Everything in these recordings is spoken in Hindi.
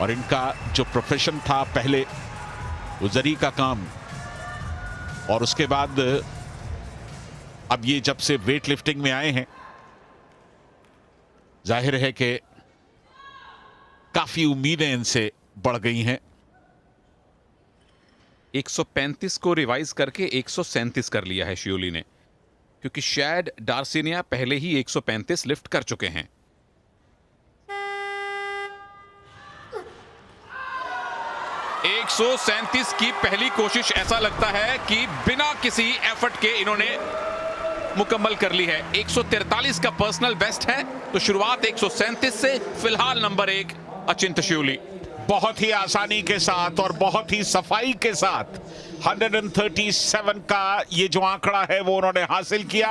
और इनका जो प्रोफेशन था पहले वो जरी का काम, और उसके बाद अब ये जब से वेट लिफ्टिंग में आए हैं, जाहिर है कि काफी उम्मीदें इनसे बढ़ गई हैं। 135 को रिवाइज करके 137 कर लिया है शियोली ने, क्योंकि शैड डार्सिनिया पहले ही 135 लिफ्ट कर चुके हैं। एक 137 की पहली कोशिश ऐसा लगता है कि बिना किसी एफर्ट के इन्होंने मुकम्मल कर ली है। 143 का पर्सनल बेस्ट है, तो शुरुआत 137 से। फिलहाल नंबर 1 अचिंत शियोली। बहुत ही आसानी के साथ और बहुत ही सफाई के साथ 137 का ये जो आंकड़ा है वो उन्होंने हासिल किया।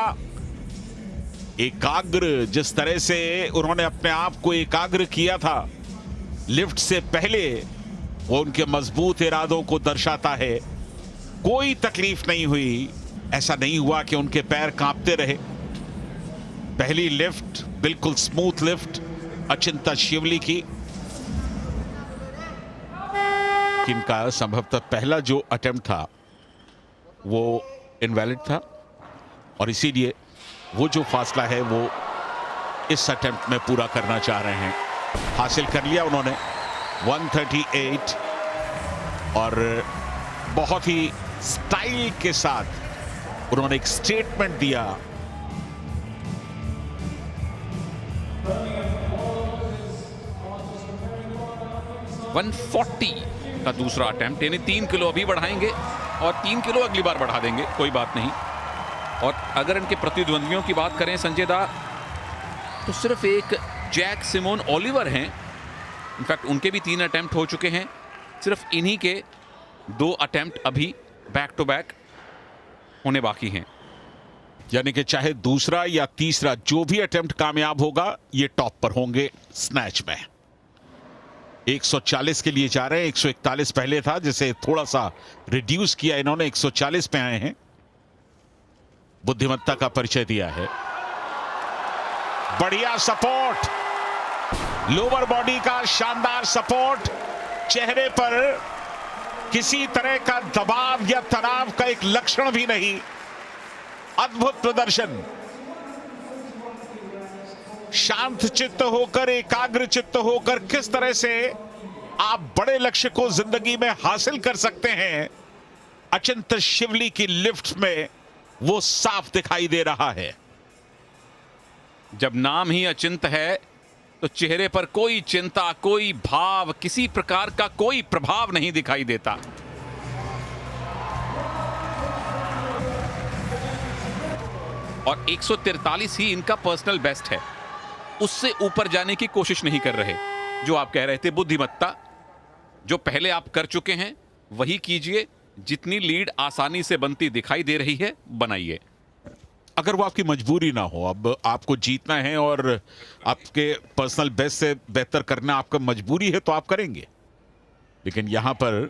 एकाग्र जिस तरह से उन्होंने अपने आप को एकाग्र किया था लिफ्ट से पहले, वो उनके मजबूत इरादों को दर्शाता है। कोई तकलीफ नहीं हुई, ऐसा नहीं हुआ कि उनके पैर कांपते रहे। पहली लिफ्ट बिल्कुल स्मूथ लिफ्ट अचिंता शियोली की। इनका संभवतः पहला जो अटेम्प्ट था वो इनवैलिड था, और इसीलिए वो जो फासला है वो इस अटेम्प्ट में पूरा करना चाह रहे हैं। हासिल कर लिया उन्होंने 138, और बहुत ही स्टाइल के साथ उन्होंने एक स्टेटमेंट दिया। का दूसरा अटेम्प्ट, यानी 3 किलो अभी बढ़ाएंगे और 3 किलो अगली बार बढ़ा देंगे, कोई बात नहीं। और अगर इनके प्रतिद्वंदियों की बात करें संजय दा, तो सिर्फ एक जैक सिमोन ओलिवर हैं। इनफैक्ट उनके भी 3 अटेम्प्ट हो चुके हैं, सिर्फ इन्हीं के 2 अटेम्प्ट अभी बैक टू बैक होने बाकी हैं। यानी कि चाहे दूसरा या तीसरा जो भी अटेम्प्ट कामयाब होगा, ये टॉप पर होंगे स्नैच में। 140 के लिए जा रहे हैं। 141 पहले था, जिसे थोड़ा सा रिड्यूस किया इन्होंने, 140 पे आए हैं। बुद्धिमत्ता का परिचय दिया है। बढ़िया सपोर्ट, लोअर बॉडी का शानदार सपोर्ट, चेहरे पर किसी तरह का दबाव या तनाव का एक लक्षण भी नहीं। अद्भुत प्रदर्शन। शांत चित्त होकर, एकाग्र चित्त होकर किस तरह से आप बड़े लक्ष्य को जिंदगी में हासिल कर सकते हैं, अचिंत शियोली की लिफ्ट में वो साफ दिखाई दे रहा है। जब नाम ही अचिंत है तो चेहरे पर कोई चिंता, कोई भाव, किसी प्रकार का कोई प्रभाव नहीं दिखाई देता। और 143 ही इनका पर्सनल बेस्ट है, उससे ऊपर जाने की कोशिश नहीं कर रहे। जो आप कह रहे थे बुद्धिमत्ता, जो पहले आप कर चुके हैं वही कीजिए। जितनी लीड आसानी से बनती दिखाई दे रही है, बनाइए। अगर वो आपकी मजबूरी ना हो, अब आपको जीतना है और आपके पर्सनल बेस्ट से बेहतर करना आपका मजबूरी है, तो आप करेंगे। लेकिन यहां पर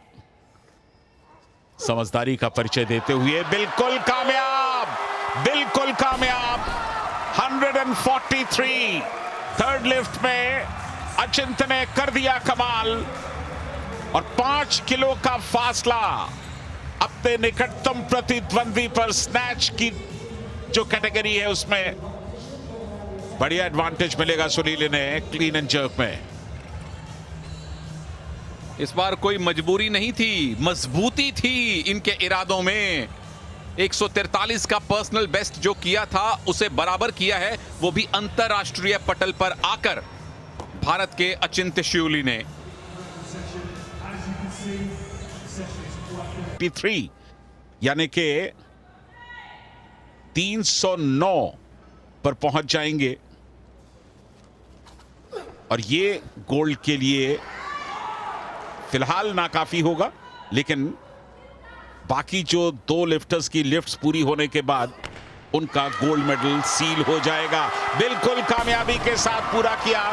समझदारी का परिचय देते हुए बिल्कुल कामयाब, बिल्कुल कामयाब। 143 थर्ड लिफ्ट में अचिंत ने कर दिया कमाल, और 5 किलो का फासला अपने निकटतम प्रतिद्वंदी पर स्नैच की जो कैटेगरी है उसमें बढ़िया एडवांटेज मिलेगा सुनील ने क्लीन एंड जर्क में। इस बार कोई मजबूरी नहीं थी, मजबूती थी इनके इरादों में। 143 का पर्सनल बेस्ट जो किया था उसे बराबर किया है, वो भी अंतरराष्ट्रीय पटल पर आकर भारत के अचिंत शियोली ने। P3 यानी कि 309 पर पहुंच जाएंगे, और ये गोल्ड के लिए फिलहाल नाकाफी होगा। लेकिन बाकी जो 2 लिफ्टर्स की लिफ्ट्स पूरी होने के बाद उनका गोल्ड मेडल सील हो जाएगा। बिल्कुल कामयाबी के साथ पूरा किया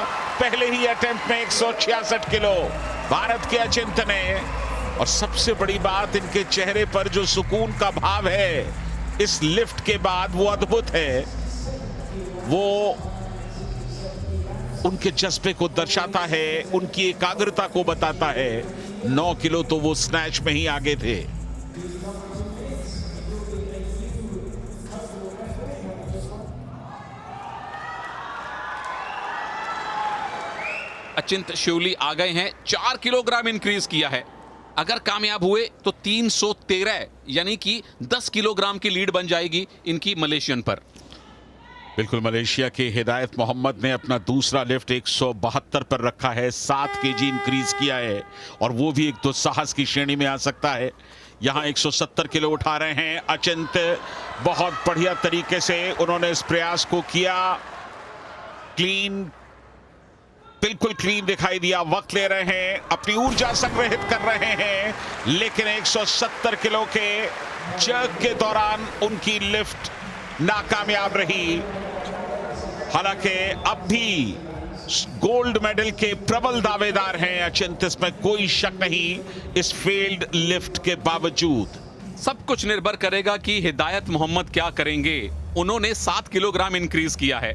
पहले ही अटेम्प्ट में 166 किलो भारत के अचिंत ने। और सबसे बड़ी बात, इनके चेहरे पर जो सुकून का भाव है इस लिफ्ट के बाद वो अद्भुत है। वो उनके जज्बे को दर्शाता है, उनकी एकाग्रता को बताता है। 9 किलो तो वो स्नैच में ही आगे थे। अचिंत शिवली आ गए हैं, 4 किलोग्राम इंक्रीज किया है। अगर कामयाब हुए तो 313 यानी कि 10 किलोग्राम की लीड बन जाएगी इनकी मलेशियन पर। बिल्कुल, मलेशिया के हिदायत मोहम्मद ने अपना दूसरा लिफ्ट 172 पर रखा है, 7 केजी इंक्रीज किया है और वो भी एक तो साहस की श्रेणी में आ सकता है। यहां 170 किलो उठा रहे हैं अचिंत। बहुत बढ़िया तरीके से उन्होंने इस प्रयास को किया। क्लीन, बिल्कुल क्लीन दिखाई दिया। वक्त ले रहे हैं, अपनी ऊर्जा संग्रहित कर रहे हैं, लेकिन 170 किलो के जर्क के दौरान उनकी लिफ्ट नाकामयाब रही। हालांकि अब भी गोल्ड मेडल के प्रबल दावेदार हैं अचिंत, इसमें कोई शक नहीं। इस फेल्ड लिफ्ट के बावजूद सब कुछ निर्भर करेगा कि हिदायत मोहम्मद क्या करेंगे। उन्होंने 7 किलोग्राम इंक्रीज किया है।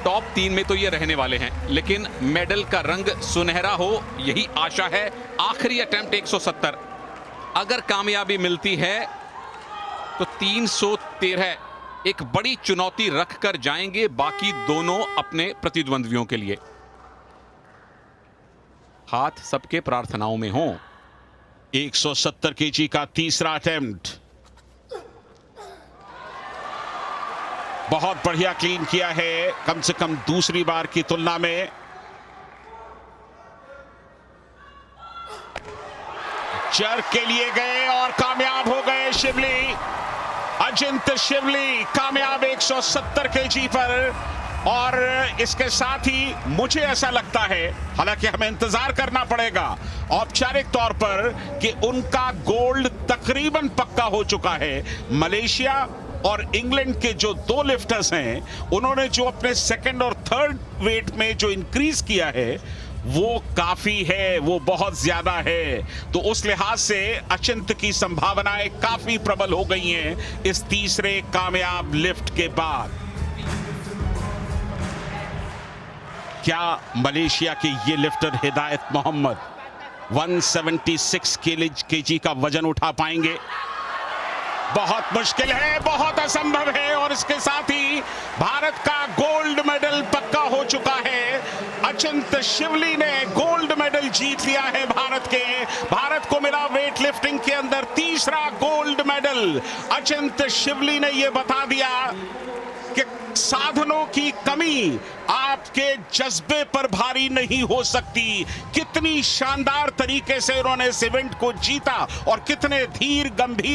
टॉप 3 में तो ये रहने वाले हैं, लेकिन मेडल का रंग सुनहरा हो यही आशा है। आखिरी अटेम्प्ट 170, अगर कामयाबी मिलती है तो 313 एक बड़ी चुनौती रखकर जाएंगे बाकी दोनों अपने प्रतिद्वंद्वियों के लिए। हाथ सबके प्रार्थनाओं में हो। 170 केजी का तीसरा अटेम्प्ट, बहुत बढ़िया क्लीन किया है, कम से कम दूसरी बार की तुलना में। जर्क के लिए गए और कामयाब हो गए शिवली। अचिंत शिवली कामयाब 170 केजी पर। और इसके साथ ही मुझे ऐसा लगता है, हालांकि हमें इंतजार करना पड़ेगा औपचारिक तौर पर, कि उनका गोल्ड तकरीबन पक्का हो चुका है। मलेशिया और इंग्लैंड के जो 2 लिफ्टर्स हैं, उन्होंने जो अपने सेकंड और थर्ड वेट में जो इंक्रीज किया है वो काफी है, वो बहुत ज्यादा है। तो उस लिहाज से अचिंत की संभावनाएं काफी प्रबल हो गई हैं इस तीसरे कामयाब लिफ्ट के बाद। क्या मलेशिया के ये लिफ्टर हिदायत मोहम्मद 176 केजी का वजन उठा पाएंगे? बहुत मुश्किल है, बहुत असंभव है। और इसके साथ ही भारत का गोल्ड मेडल पक्का हो चुका है। अचिंत शिवली ने गोल्ड मेडल जीत लिया है भारत को मिला वेट लिफ्टिंग के अंदर तीसरा गोल्ड मेडल। अचिंत शिवली ने यह बता दिया कि साधनों की कमी आपके जज्बे पर भारी नहीं हो सकती। कितनी शानदार तरीके से उन्होंने इस इवेंट को जीता और कितने धीर गंभीर